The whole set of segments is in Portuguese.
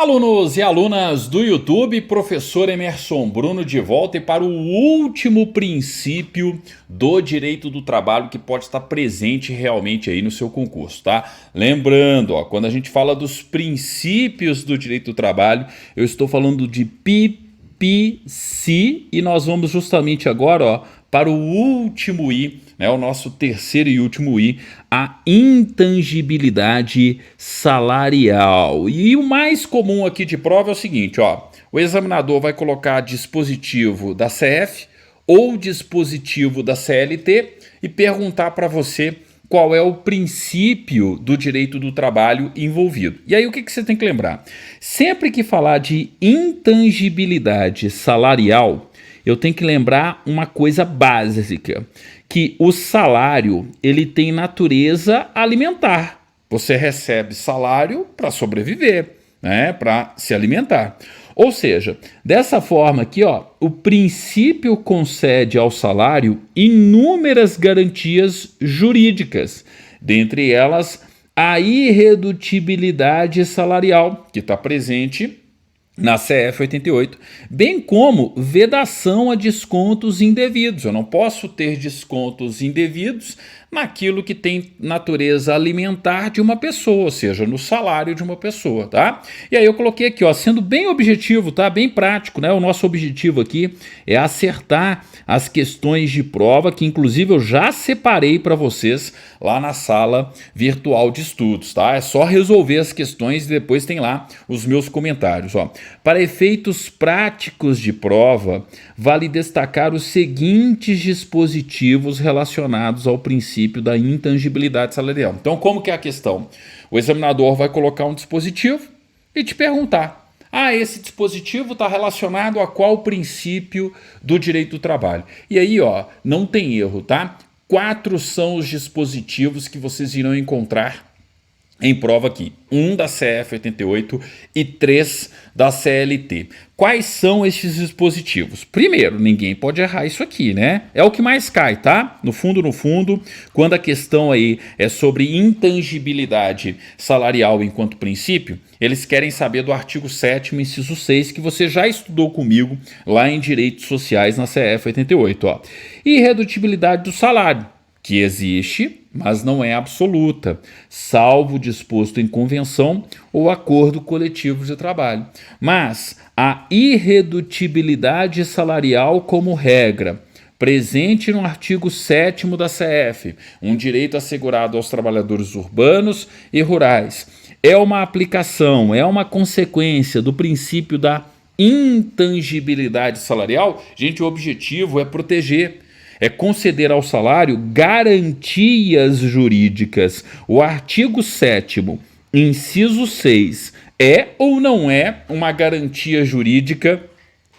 Alunos e alunas do YouTube, professor Emerson Bruno de volta e para o último princípio do direito do trabalho que pode estar presente realmente aí no seu concurso, tá? Lembrando, ó, quando a gente fala dos princípios do direito do trabalho, eu estou falando de PPC e nós vamos justamente agora, ó, para o último I, né, o nosso terceiro e último I, a intangibilidade salarial. E o mais comum aqui de prova é o seguinte, ó, o examinador vai colocar dispositivo da CF ou dispositivo da CLT e perguntar para você qual é o princípio do direito do trabalho envolvido. E aí o que você tem que lembrar? Sempre que falar de intangibilidade salarial, eu tenho que lembrar uma coisa básica, que o salário ele tem natureza alimentar. Você recebe salário para sobreviver, né, para se alimentar. Ou seja, dessa forma aqui, ó, o princípio concede ao salário inúmeras garantias jurídicas, dentre elas a irredutibilidade salarial, que está presente na CF 88, bem como vedação a descontos indevidos. Eu não posso ter descontos indevidos naquilo que tem natureza alimentar de uma pessoa, ou seja, no salário de uma pessoa, tá? E aí eu coloquei aqui, ó, sendo bem objetivo, tá? Bem prático, né? O nosso objetivo aqui é acertar as questões de prova, que inclusive eu já separei para vocês lá na sala virtual de estudos, tá? É só resolver as questões e depois tem lá os meus comentários, ó. Para efeitos práticos de prova, vale destacar os seguintes dispositivos relacionados ao princípio da intangibilidade salarial. Então, como que é a questão? O examinador vai colocar um dispositivo e te perguntar: esse dispositivo está relacionado a qual princípio do direito do trabalho? E aí, ó, não tem erro, tá? 4 são os dispositivos que vocês irão encontrar em prova aqui, 1 da CF 88 e 3 da CLT. Quais são esses dispositivos? Primeiro, ninguém pode errar isso aqui, né? É o que mais cai, tá? No fundo, quando a questão aí é sobre intangibilidade salarial enquanto princípio, eles querem saber do artigo 7º, inciso 6, que você já estudou comigo lá em Direitos Sociais na CF 88, ó. Irredutibilidade do salário, que existe, mas não é absoluta, salvo disposto em convenção ou acordo coletivo de trabalho. Mas a irredutibilidade salarial como regra, presente no artigo 7º da CF, um direito assegurado aos trabalhadores urbanos e rurais, é uma aplicação, é uma consequência do princípio da intangibilidade salarial. Gente, o objetivo é proteger, é conceder ao salário garantias jurídicas. O artigo 7º, inciso 6, é ou não é uma garantia jurídica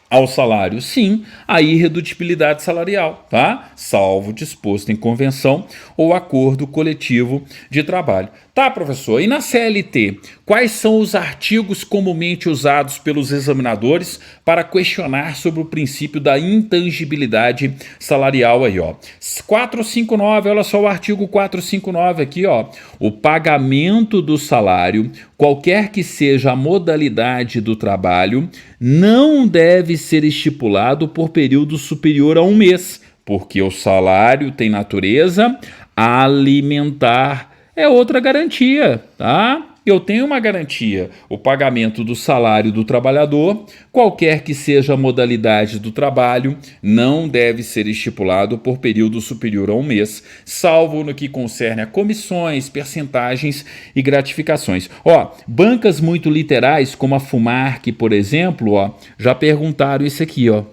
ao salário? Sim, a irredutibilidade salarial, tá? Salvo disposto em convenção ou acordo coletivo de trabalho. Tá, professor? E na CLT, quais são os artigos comumente usados pelos examinadores para questionar sobre o princípio da intangibilidade salarial aí, ó? 459, olha só o artigo 459 aqui, ó. O pagamento do salário, qualquer que seja a modalidade do trabalho, não deve ser estipulado por período superior a 1 mês, porque o salário tem natureza alimentar. É outra garantia, tá? Eu tenho uma garantia, o pagamento do salário do trabalhador, qualquer que seja a modalidade do trabalho, não deve ser estipulado por período superior a 1 mês, salvo no que concerne a comissões, percentagens e gratificações. Ó, bancas muito literais, como a FUMARC, por exemplo, ó, já perguntaram isso aqui, ó.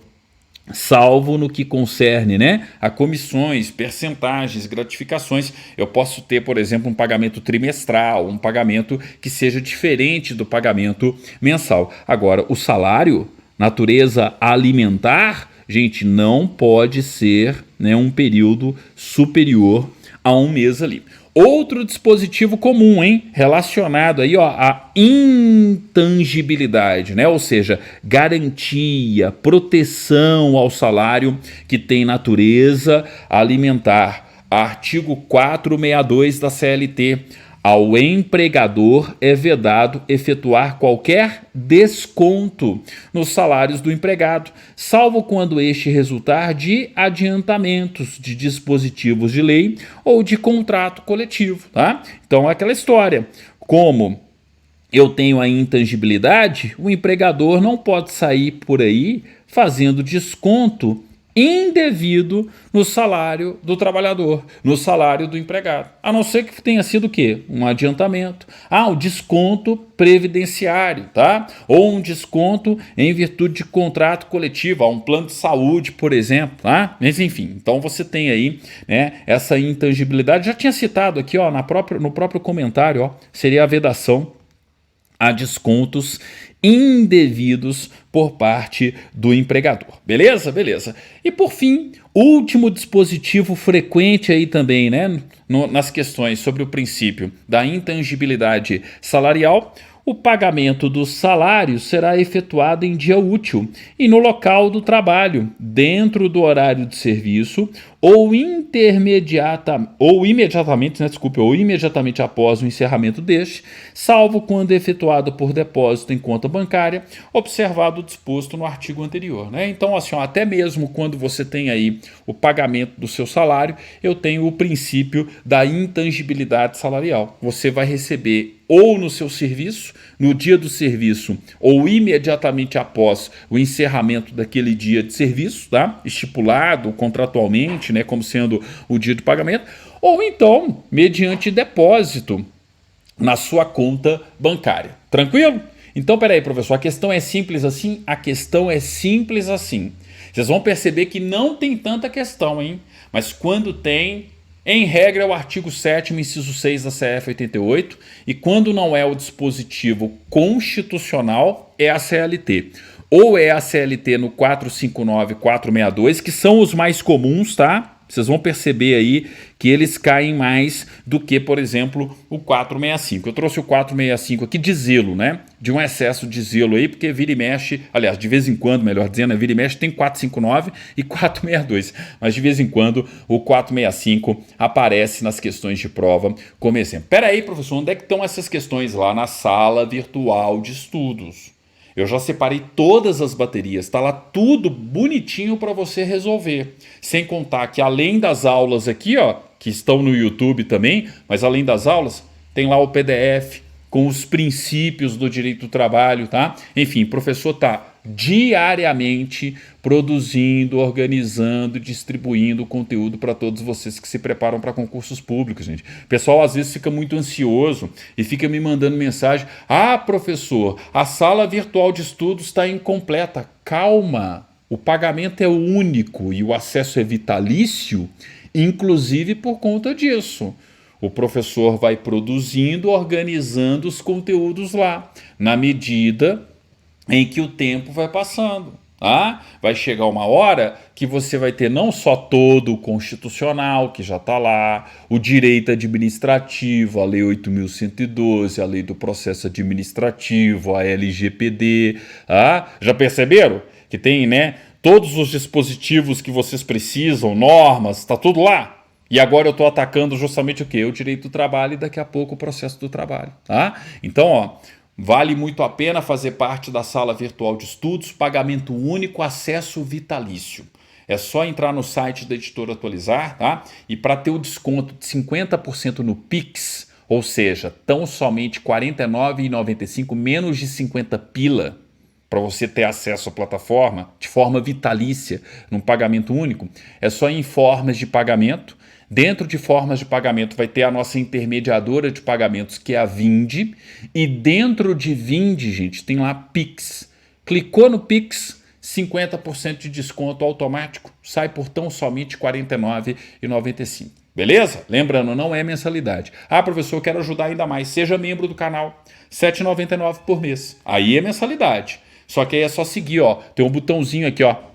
Salvo no que concerne, né, a comissões, percentagens, gratificações, eu posso ter, por exemplo, um pagamento trimestral, um pagamento que seja diferente do pagamento mensal. Agora, o salário, natureza alimentar, gente, não pode ser, né, um período superior a 1 mês ali. Outro dispositivo comum, hein, relacionado aí, ó, à intangibilidade, né? Ou seja, garantia, proteção ao salário que tem natureza alimentar. Artigo 462 da CLT. Ao empregador é vedado efetuar qualquer desconto nos salários do empregado, salvo quando este resultar de adiantamentos de dispositivos de lei ou de contrato coletivo, tá? Então é aquela história. Como eu tenho a intangibilidade, o empregador não pode sair por aí fazendo desconto indevido no salário do trabalhador, no salário do empregado. A não ser que tenha sido o quê? Um adiantamento. O desconto previdenciário, tá? Ou um desconto em virtude de contrato coletivo, um plano de saúde, por exemplo, tá? Mas enfim, então você tem aí, né, essa intangibilidade. Já tinha citado aqui, ó, no próprio comentário, ó, seria a vedação a descontos indevidos por parte do empregador. Beleza? Beleza. E por fim, último dispositivo frequente aí também, né, nas questões sobre o princípio da intangibilidade salarial. O pagamento do salário será efetuado em dia útil e no local do trabalho, dentro do horário de serviço ou imediatamente após o encerramento deste, salvo quando efetuado por depósito em conta bancária, observado o disposto no artigo anterior, né? Então, assim, ó, até mesmo quando você tem aí o pagamento do seu salário, eu tenho o princípio da intangibilidade salarial. Você vai receber ou no seu serviço, no dia do serviço, ou imediatamente após o encerramento daquele dia de serviço, tá? Estipulado contratualmente, né, como sendo o dia de pagamento, ou então mediante depósito na sua conta bancária. Tranquilo? Então, peraí, professor, a questão é simples assim? A questão é simples assim. Vocês vão perceber que não tem tanta questão, hein? Mas quando tem, em regra, é o artigo 7º, inciso 6 da CF 88, e quando não é o dispositivo constitucional, é a CLT. Ou é a CLT no 459 e 462, que são os mais comuns, tá? Vocês vão perceber aí que eles caem mais do que, por exemplo, o 465. Eu trouxe o 465 aqui de zelo, né? De um excesso de zelo aí, porque vira e mexe, aliás, de vez em quando, melhor dizendo, vira e mexe tem 459 e 462. Mas de vez em quando o 465 aparece nas questões de prova como exemplo. Pera aí, professor, onde é que estão essas questões? Lá na sala virtual de estudos. Eu já separei todas as baterias, está lá tudo bonitinho para você resolver. Sem contar que além das aulas aqui, ó, que estão no YouTube também, mas além das aulas, tem lá o PDF com os princípios do direito do trabalho, tá? Enfim, o professor está diariamente produzindo, organizando, distribuindo conteúdo para todos vocês que se preparam para concursos públicos, gente. O pessoal às vezes fica muito ansioso e fica me mandando mensagem: professor, a sala virtual de estudos está incompleta. Calma, o pagamento é único e o acesso é vitalício, inclusive por conta disso. O professor vai produzindo, organizando os conteúdos lá, na medida em que o tempo vai passando. Tá? Vai chegar uma hora que você vai ter não só todo o constitucional, que já está lá, o direito administrativo, a Lei 8.112, a Lei do Processo Administrativo, a LGPD. Tá? Já perceberam que tem, né, todos os dispositivos que vocês precisam, normas, está tudo lá? E agora eu estou atacando justamente o quê? O direito do trabalho e daqui a pouco o processo do trabalho. Tá? Então, ó, vale muito a pena fazer parte da sala virtual de estudos, pagamento único, acesso vitalício. É só entrar no site da Editora Atualizar, tá? E para ter o desconto de 50% no Pix, ou seja, tão somente R$ 49,95, menos de 50 pila, para você ter acesso à plataforma de forma vitalícia, num pagamento único, é só em formas de pagamento. Dentro de formas de pagamento vai ter a nossa intermediadora de pagamentos, que é a Vindi, e dentro de Vindi, gente, tem lá Pix. Clicou no Pix, 50% de desconto automático, sai por tão somente R$ 49,95. Beleza? Lembrando, não é mensalidade. Professor, eu quero ajudar ainda mais. Seja membro do canal, R$ 7,99 por mês. Aí é mensalidade. Só que aí é só seguir, ó. Tem um botãozinho aqui, ó.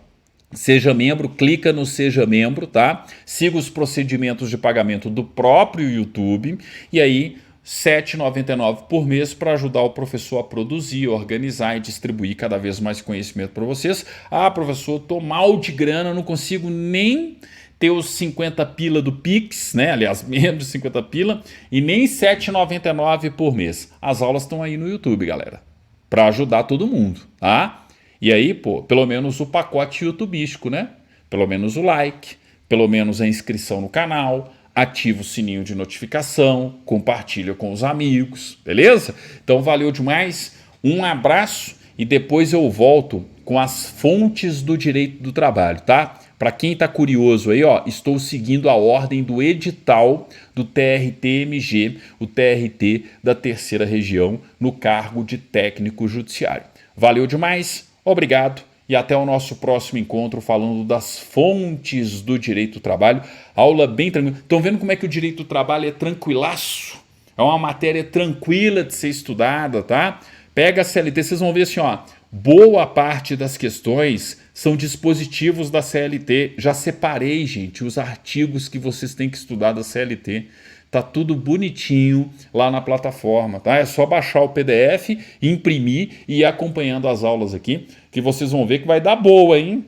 Seja membro, clica no Seja Membro, tá? Siga os procedimentos de pagamento do próprio YouTube e aí R$ 7,99 por mês para ajudar o professor a produzir, organizar e distribuir cada vez mais conhecimento para vocês. Professor, tô mal de grana, não consigo nem ter os 50 pila do Pix, né? Aliás, menos de 50 pila, e nem R$ 7,99 por mês. As aulas estão aí no YouTube, galera, para ajudar todo mundo, tá? E aí, pô, pelo menos o pacote youtubístico, né? Pelo menos o like, pelo menos a inscrição no canal, ativa o sininho de notificação, compartilha com os amigos, beleza? Então valeu demais, um abraço e depois eu volto com as fontes do direito do trabalho, tá? Para quem está curioso aí, ó, estou seguindo a ordem do edital do TRT-MG, o TRT da Terceira Região, no cargo de técnico judiciário. Valeu demais, obrigado e até o nosso próximo encontro falando das fontes do direito do trabalho. Aula bem tranquila. Estão vendo como é que o direito do trabalho é tranquilaço? É uma matéria tranquila de ser estudada, tá? Pega a CLT, vocês vão ver assim, ó, boa parte das questões são dispositivos da CLT. Já separei, gente, os artigos que vocês têm que estudar da CLT. Tá tudo bonitinho lá na plataforma, tá? É só baixar o PDF, imprimir e ir acompanhando as aulas aqui, que vocês vão ver que vai dar boa, hein?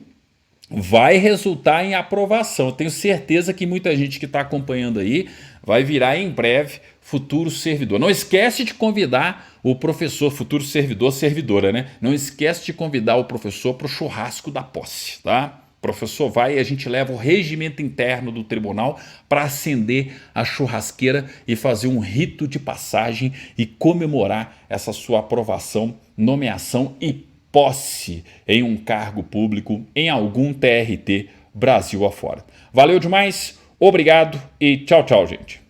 Vai resultar em aprovação. Eu tenho certeza que muita gente que está acompanhando aí vai virar em breve futuro servidor. Não esquece de convidar o professor, futuro servidor, servidora, né? Não esquece de convidar o professor para o churrasco da posse, tá? O professor vai e a gente leva o regimento interno do tribunal para acender a churrasqueira e fazer um rito de passagem e comemorar essa sua aprovação, nomeação e posse em um cargo público em algum TRT Brasil afora. Valeu demais, obrigado e tchau, tchau, gente.